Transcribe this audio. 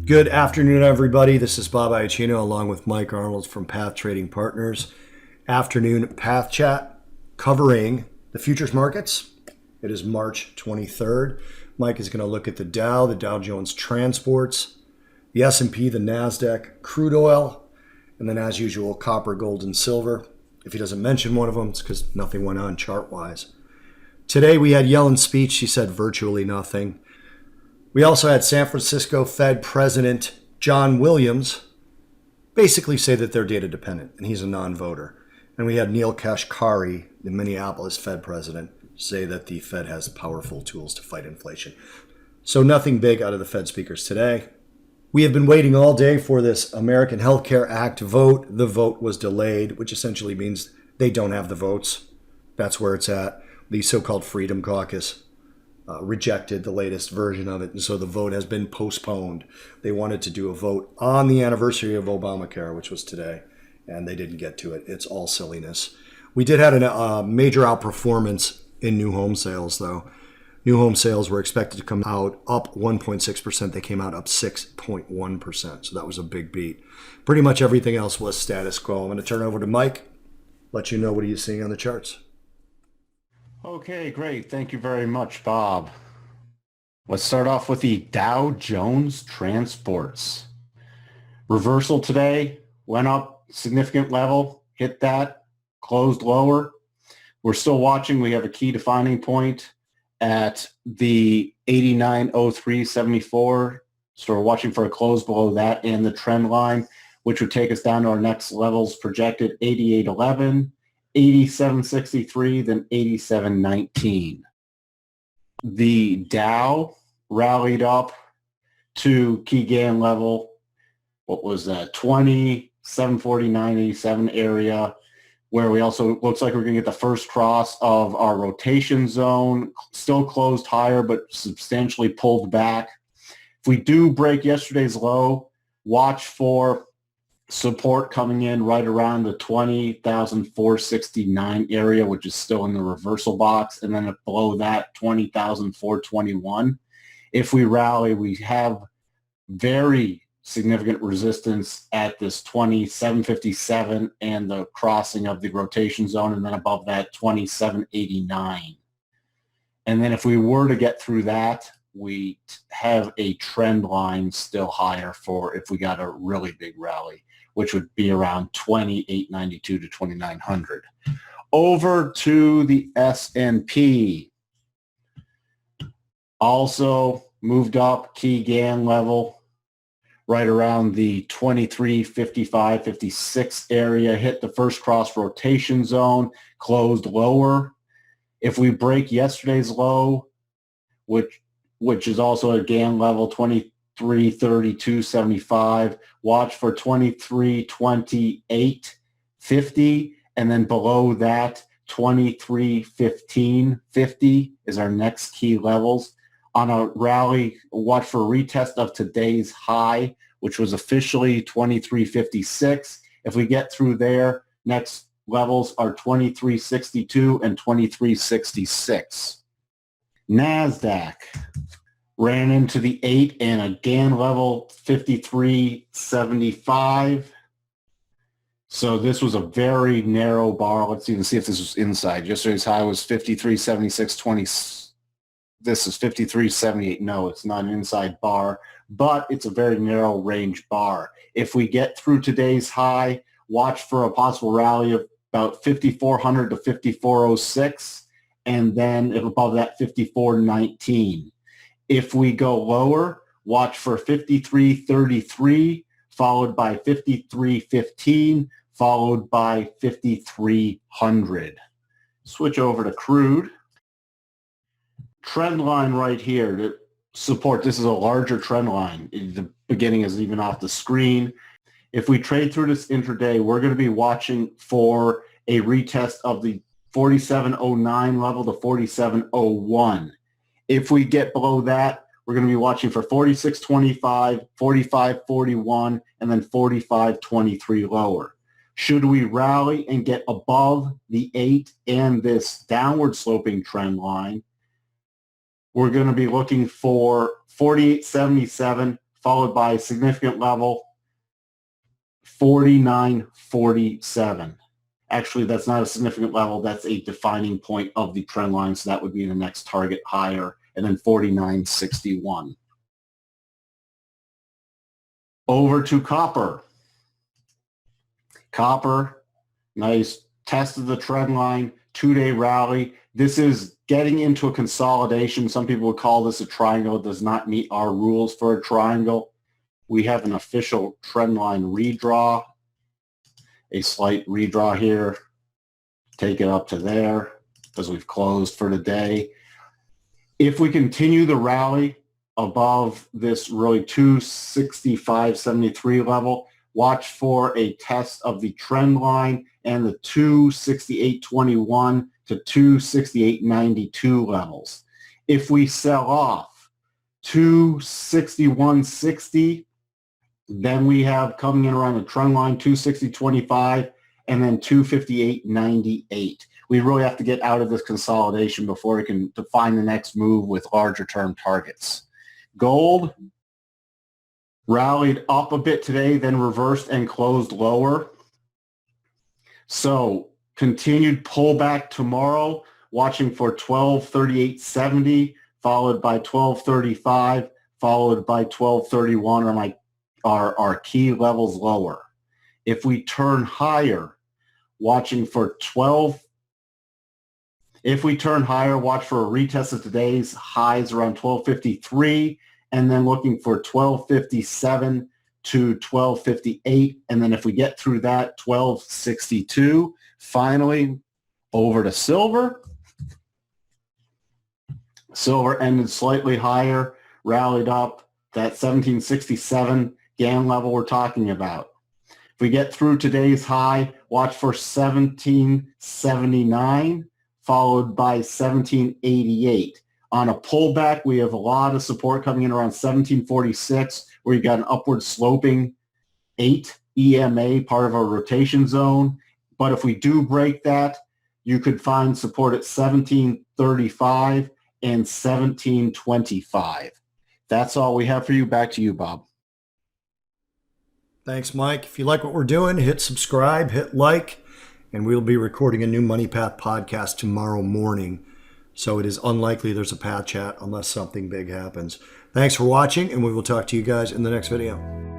Good afternoon, everybody. This is Bob Iacchino along with Mike Arnold from Path Trading Partners. Afternoon Path Chat covering the futures markets. It is March 23rd. Mike is going to look at the Dow, the Dow Jones-Transports, the S&P, the Nasdaq, crude oil, and then as usual, copper, gold, and silver. If he doesn't mention one of them, it's because nothing went on chart-wise. Today we had Yellen's speech. She said virtually nothing. We also had San Francisco Fed President John Williams basically say that they're data dependent, and he's a non-voter. And we had Neil Kashkari, the Minneapolis Fed President, say that the Fed has powerful tools to fight inflation. So nothing big out of the Fed speakers today. We have been waiting all day for this American Health Care Act vote. The vote was delayed, which essentially means they don't have the votes. That's where it's at. The so-called Freedom Caucus rejected the latest version of it, and so the vote has been postponed. They wanted to do a vote on the anniversary of Obamacare, which was today, and they didn't get to it. It's all silliness. We did have a major outperformance in new home sales, though. New home sales were expected to come out up 1.6%. They came out up 6.1%, so that was a big beat. Pretty much everything else was status quo. I'm going to turn over to Mike, let you know what are you seeing on the charts. Okay, great. Thank you very much, Bob. Let's start off with the Dow Jones-Transports. Reversal today, went up significant level, hit that, closed lower. We're still watching. We have a key defining point at the 89.0374. So we're watching for a close below that and the trend line, which would take us down to our next levels projected 88.11. 87.63, then 87.19. The Dow rallied up to key gain level, what was that, 2749.87 area, where we also, looks like we're going to get the first cross of our rotation zone, still closed higher, but substantially pulled back. If we do break yesterday's low, watch for support coming in right around the 20,469 area, which is still in the reversal box, and then below that 20,421. If we rally, we have very significant resistance at this 2757 and the crossing of the rotation zone, and then above that 2789. And then if we were to get through that, we have a trend line still higher for if we got a really big rally, which would be around 2892 to 2900. Over to the S&P. Also moved up key gain level right around the 2355, 56 area, hit the first cross rotation zone, closed lower. If we break yesterday's low, which is also a gain level 2332.75, watch for 2328.50, and then below that 2315.50 is our next key levels. On a rally, watch for a retest of today's high, which was officially 2356. If we get through there, next levels are 2362 and 2366. Nasdaq ran into the 8 and again level 53.75. So this was a very narrow bar. Let's even see if this was inside. Yesterday's high was 53.76.20. This is 53.78. No, it's not an inside bar, but it's a very narrow range bar. If we get through today's high, watch for a possible rally of about 5400 to 5406, and then if above that 54.19. If we go lower, watch for 53.33, followed by 53.15, followed by 5300. Switch over to crude. Trend line right here to support. This is a larger trend line. The beginning is even off the screen. If we trade through this intraday, we're going to be watching for a retest of the 47.09 level to 47.01. If we get below that, we're going to be watching for 46.25, 45.41, and then 45.23 lower. Should we rally and get above the 8 and this downward sloping trend line, we're going to be looking for 48.77, followed by a significant level, 49.47. Actually, that's not a significant level. That's a defining point of the trend line. So that would be the next target higher, and then 49.61. Over to copper. Copper, nice test of the trend line, 2-day rally. This is getting into a consolidation. Some people would call this a triangle. It does not meet our rules for a triangle. We have an official trend line redraw, a slight redraw here. Take it up to there because we've closed for the day. If we continue the rally above this really 265.73 level, watch for a test of the trend line and the 268.21 to 268.92 levels. If we sell off 261.60, then we have coming in around the trend line 260.25 and then 258.98. We really have to get out of this consolidation before we can define the next move with larger term targets. Gold rallied up a bit today, then reversed and closed lower. So continued pullback tomorrow, watching for 1238.70, followed by 1235, followed by 1231 are our key levels lower. If we turn higher, watching for 12. If we turn higher, watch for a retest of today's highs around 1253, and then looking for 1257 to 1258. And then if we get through that, 1262. Finally, over to silver. Silver ended slightly higher, rallied up that 1767 Gann level we're talking about. If we get through today's high, watch for 1779, followed by 1788. On a pullback, we have a lot of support coming in around 1746, where you got an upward sloping 8 EMA, part of our rotation zone. But if we do break that, you could find support at 1735 and 1725. That's all we have for you. Back to you, Bob. Thanks, Mike. If you like what we're doing, hit subscribe, hit like, and we'll be recording a new Money Path podcast tomorrow morning. So it is unlikely there's a Path Chat unless something big happens. Thanks for watching, and we will talk to you guys in the next video.